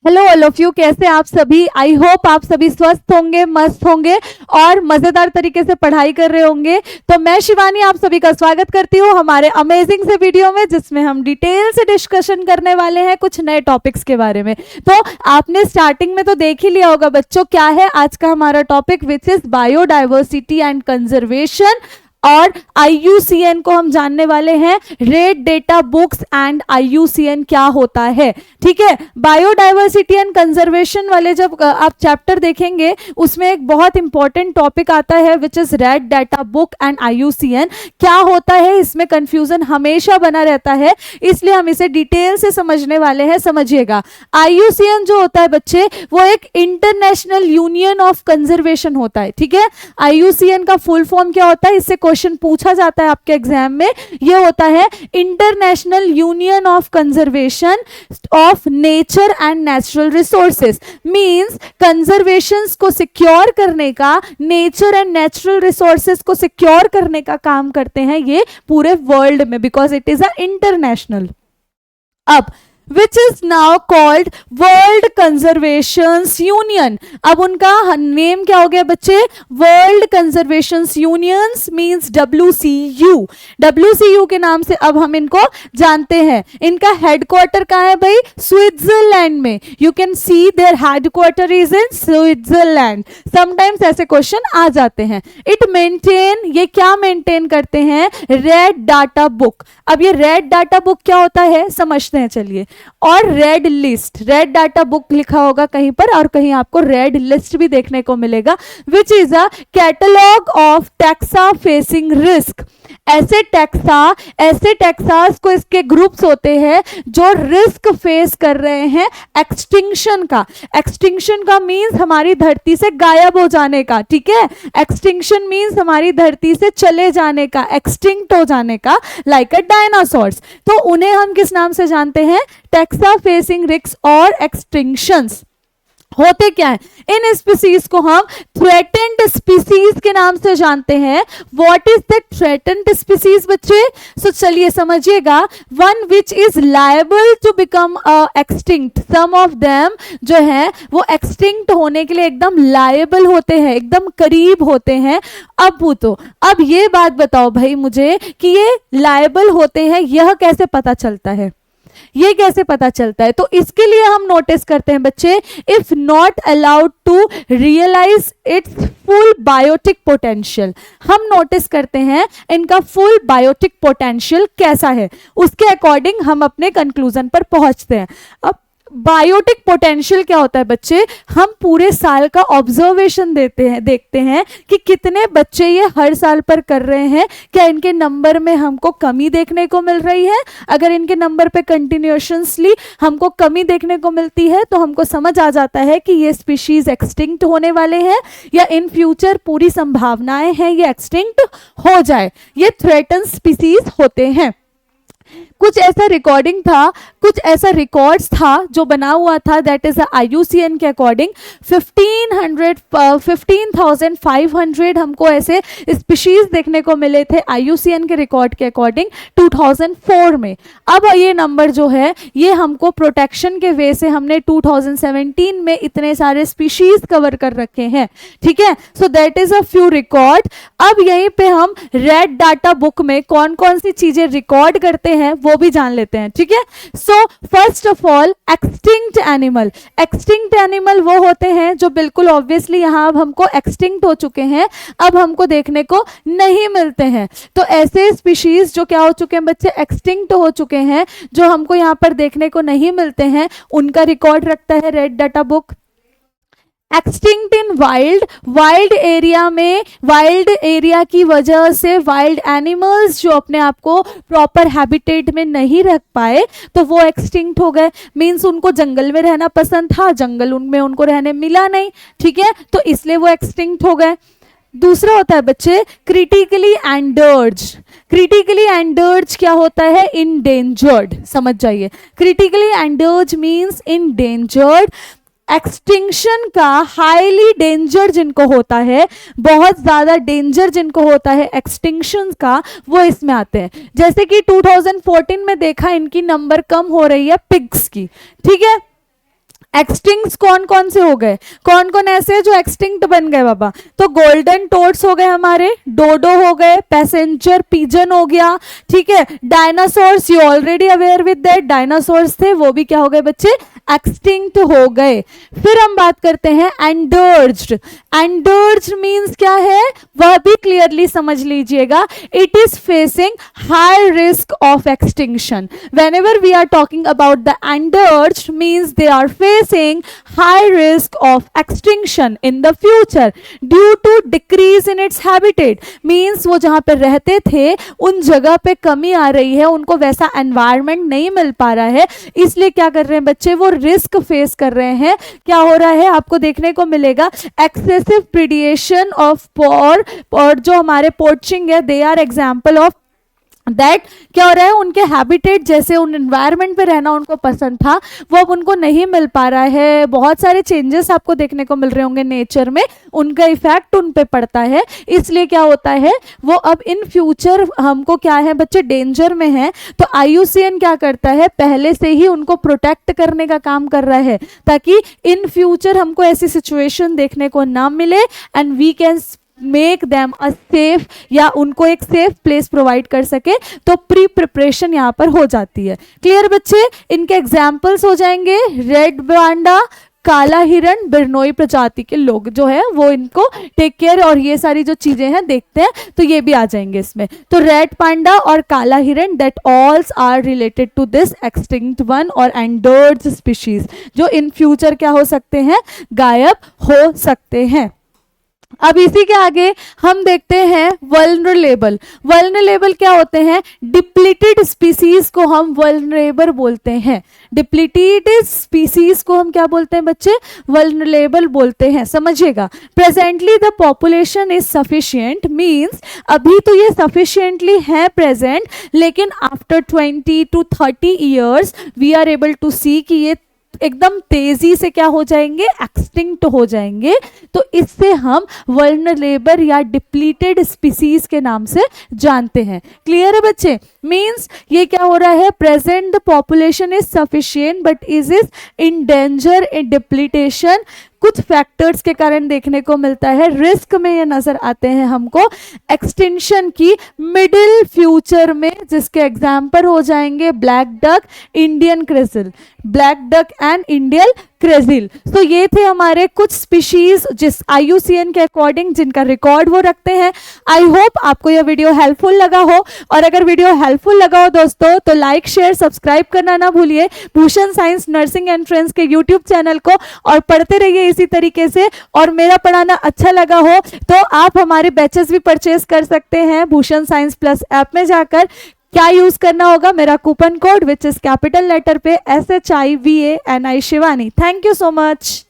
Hello all of you, कैसे आप सभी। आई होप आप सभी स्वस्थ होंगे, मस्त होंगे और मजेदार तरीके से पढ़ाई कर रहे होंगे। तो मैं शिवानी आप सभी का स्वागत करती हूँ हमारे अमेजिंग से वीडियो में, जिसमें हम डिटेल से डिस्कशन करने वाले हैं कुछ नए टॉपिक्स के बारे में। तो आपने स्टार्टिंग में तो देख ही लिया होगा बच्चों, क्या है आज का हमारा topic, which is biodiversity and conservation. और IUCN को हम जानने वाले हैं, red data books and IUCN क्या होता है। ठीक है, बायोडाइवर्सिटी एंड कंजर्वेशन वाले जब आप चैप्टर देखेंगे उसमें एक बहुत इंपॉर्टेंट टॉपिक आता है which is red data book and IUCN क्या होता है। इसमें कंफ्यूजन हमेशा बना रहता है, इसलिए हम इसे डिटेल से समझने वाले हैं। समझिएगा, IUCN जो होता है बच्चे, वो एक इंटरनेशनल यूनियन ऑफ कंजर्वेशन होता है। ठीक है, IUCN का फुल फॉर्म क्या होता है, इससे क्वेश्चन पूछा जाता है आपके एग्जाम में। ये होता है international union of conservation of nature and natural resources. Means conservation को सिक्योर करने का, नेचर एंड नेचुरल रिसोर्सेस को सिक्योर करने का काम करते हैं ये पूरे वर्ल्ड में, because it is a international. अब which is now called World Conservation Union। अब उनका नेम क्या हो गया बच्चे, World Conservation Unions means WCU। WCU के नाम से अब हम इनको जानते हैं। इनका हेडक्वार्टर कहाँ है भाई, स्विट्जरलैंड में। You can see there headquarter is in Switzerland. Sometimes ऐसे क्वेश्चन आ जाते हैं। इट मेंटेन, ये क्या मेंटेन करते हैं, रेड डाटा बुक। अब ये रेड डाटा बुक क्या होता है समझते हैं, चलिए। और red list, red data book लिखा होगा कहीं पर और कहीं आपको रेड लिस्ट भी देखने को मिलेगा, which is a catalogue of taxa facing risk. ऐसे टैक्सास को इसके ग्रुप्स होते हैं जो रिस्क फेस कर रहे हैं एक्सटिंक्शन का। एक्सटिंक्शन का मीन्स हमारी धरती से गायब हो जाने का। ठीक है, एक्सटिंक्शन मीन्स हमारी धरती से चले जाने का, एक्सटिंक्ट हो जाने का, लाइक अ डायनासोर्स। तो उन्हें हम किस नाम से जानते हैं, टैक्सा फेसिंग रिस्क और एक्सटिंक्शंस। होते क्या है, इन स्पीसीज को हम थ्रेटेंड स्पीसीज के नाम से जानते हैं। What is the threatened species बच्चे, सो चलिए समझिएगा। One which is liable to become extinct, some of them जो है वो एक्सटिंक्ट होने के लिए एकदम लायबल होते हैं, एकदम करीब होते हैं। अब ये बात बताओ भाई मुझे कि ये लायबल होते हैं, यह कैसे पता चलता है, ये कैसे पता चलता है। तो इसके लिए हम नोटिस करते हैं बच्चे, if not allowed to realize its full biotic potential. हम नोटिस करते हैं इनका फुल बायोटिक पोटेंशियल कैसा है, उसके अकॉर्डिंग हम अपने कंक्लूजन पर पहुंचते हैं। अब बायोटिक पोटेंशियल क्या होता है बच्चे, हम पूरे साल का ऑब्जर्वेशन देखते हैं कि कितने बच्चे ये हर साल पर कर रहे हैं, क्या इनके नंबर में हमको कमी देखने को मिल रही है। अगर इनके नंबर पे कंटिन्यूशनसली हमको कमी देखने को मिलती है तो हमको समझ आ जाता है कि ये स्पीशीज एक्सटिंक्ट होने वाले हैं, या इन फ्यूचर पूरी संभावनाएं हैं ये एक्सटिंक्ट हो जाए। ये थ्रेटन स्पीशीज होते हैं। कुछ ऐसा रिकॉर्डिंग था, कुछ ऐसा रिकॉर्ड्स था जो बना हुआ था, दैट इज IUCN के अकॉर्डिंग 15,500 हमको ऐसे स्पीशीज देखने को मिले थे IUCN के रिकॉर्ड के अकॉर्डिंग 2004 में। अब ये नंबर जो है ये हमको प्रोटेक्शन के वे से हमने 2017 में इतने सारे स्पीशीज कवर कर रखे हैं। ठीक है, so that is a few record. अब यहीं पे हम रेड डाटा बुक में कौन कौन सी चीजें रिकॉर्ड करते हैं वो भी जान लेते हैं। ठीक है, so first of all extinct animal. Extinct animal वो होते हैं जो बिल्कुल ऑब्वियसली यहाँ अब हमको एक्सटिंक्ट हो चुके हैं, अब हमको देखने को नहीं मिलते हैं। तो ऐसे स्पीशीज जो क्या हो चुके हैं बच्चे, एक्सटिंक्ट हो चुके हैं, जो हमको यहाँ पर देखने को नहीं मिलते हैं, उनका रिकॉर्ड रखता है रेड डाटा बुक। एक्सटिंक्ट इन वाइल्ड, वाइल्ड एरिया में, वाइल्ड एरिया की वजह से वाइल्ड एनिमल्स जो अपने आप को प्रॉपर हैबिटेट में नहीं रख पाए तो वो एक्सटिंक्ट हो गए। मीन्स उनको जंगल में रहना पसंद था, जंगल उनमें उनको रहने मिला नहीं। ठीक है, तो इसलिए वो एक्सटिंक्ट हो गए। दूसरा होता है बच्चे क्रिटिकली एंडर्ड। क्रिटिकली एंडर्ड क्या होता है, इंडेंजर्ड। समझ जाइए, क्रिटिकली एंडर्ड मीन्स इंडेंजर्ड। एक्सटिंक्शन का हाईली डेंजर जिनको होता है, बहुत ज्यादा डेंजर जिनको होता है एक्सटिंक्शन का, वो इसमें आते हैं। जैसे कि 2014 में देखा इनकी नंबर कम हो रही है पिग्स की। ठीक है, एक्सटिंक्ट कौन कौन से हो गए, कौन कौन ऐसे जो एक्सटिंक्ट बन गए बाबा, तो गोल्डन टोड्स हो गए हमारे, डोडो हो गए, पैसेंजर पिजन हो गया, ठीक है। Dinosaurs you already aware with that, dinosaurs थे वो भी क्या हो गए बच्चे, एक्सटिंक्ट हो गए। फिर हम बात करते हैं एंडर्ज्ड। एंडर्ज्ड मीन्स क्या है वह भी क्लियरली समझ लीजिएगा, it is facing high risk of extinction. Whenever we are talking about the endangered means they are facing high risk of extinction in the future due to decrease in its habitat. Means वो जहां पे रहते थे उन जगह पे कमी आ रही है, उनको वैसा एनवायरमेंट नहीं मिल पा रहा है, इसलिए क्या कर रहे हैं बच्चे, वो रिस्क फेस कर रहे हैं। क्या हो रहा है आपको देखने को मिलेगा, एक्सेसिव प्रीडिएशन ऑफ पोर, और जो हमारे पोचिंग है they are example of that. क्या हो रहा है, उनके हैबिटेट जैसे उन एनवायरनमेंट पे रहना उनको पसंद था वो अब उनको नहीं मिल पा रहा है। बहुत सारे चेंजेस आपको देखने को मिल रहे होंगे नेचर में, उनका इफेक्ट उन पे पड़ता है, इसलिए क्या होता है वो अब इन फ्यूचर हमको क्या है बच्चे डेंजर में है। तो IUCN क्या करता है, पहले से ही उनको प्रोटेक्ट करने का काम कर रहा है ताकि इन फ्यूचर हमको ऐसी सिचुएशन देखने को ना मिले and we can make them a safe, या उनको एक सेफ प्लेस प्रोवाइड कर सके। तो प्री प्रिपरेशन यहाँ पर हो जाती है। क्लियर बच्चे, इनके एग्जाम्पल्स हो जाएंगे रेड पांडा, काला हिरण, बिरनोई प्रजाति के लोग जो है वो इनको टेक केयर और ये सारी जो चीजें हैं देखते हैं तो ये भी आ जाएंगे इसमें। तो रेड पांडा और काला हिरण that all's are related to this extinct one और एंडर्ज्ड स्पीशीज जो इन फ्यूचर क्या हो सकते हैं, गायब हो सकते हैं। अब इसी के आगे हम देखते हैं वल्नरेबल। वल्नरेबल क्या होते हैं, डिप्लीटेड स्पीसीज को हम वल्नरेबल बोलते हैं। डिप्लीटेड स्पीसीज को हम क्या बोलते हैं बच्चे, वल्नरेबल बोलते हैं, समझिएगा। Presently the population is sufficient means अभी तो ये सफिशिएंटली है प्रेजेंट, लेकिन after 20 to 30 years we are able to see कि ये एकदम तेजी से क्या हो जाएंगे, एक्सटिंक्ट हो जाएंगे। तो इससे हम वल्नरेबल या डिप्लीटेड स्पीसीज के नाम से जानते हैं। क्लियर है बच्चे, मींस ये क्या हो रहा है, present the population is sufficient but is in danger in depletion. कुछ फैक्टर्स के कारण देखने को मिलता है, रिस्क में ये नजर आते हैं हमको एक्सटिंक्शन की मिडिल फ्यूचर में, जिसके एग्जाम्पल हो जाएंगे ब्लैक डक, इंडियन क्रेजिल, ब्लैक डक एंड इंडियन क्रेजिल। तो ये थे हमारे कुछ स्पीशीज जिस IUCN के अकॉर्डिंग जिनका रिकॉर्ड वो रखते हैं। आई होप आपको यह वीडियो हेल्पफुल लगा हो, और अगर वीडियो हेल्पफुल लगा हो दोस्तों तो लाइक शेयर सब्सक्राइब करना ना भूलिए Bhushan science nursing and friends के यूट्यूब चैनल को, और पढ़ते रहिए इसी तरीके से। और मेरा पढ़ाना अच्छा लगा हो तो आप हमारे बैचेस भी परचेज कर सकते हैं भूषण साइंस प्लस ऐप में जाकर। क्या यूज करना होगा, मेरा coupon code which is capital letter पे SHIVANI Shivani. Thank you so much.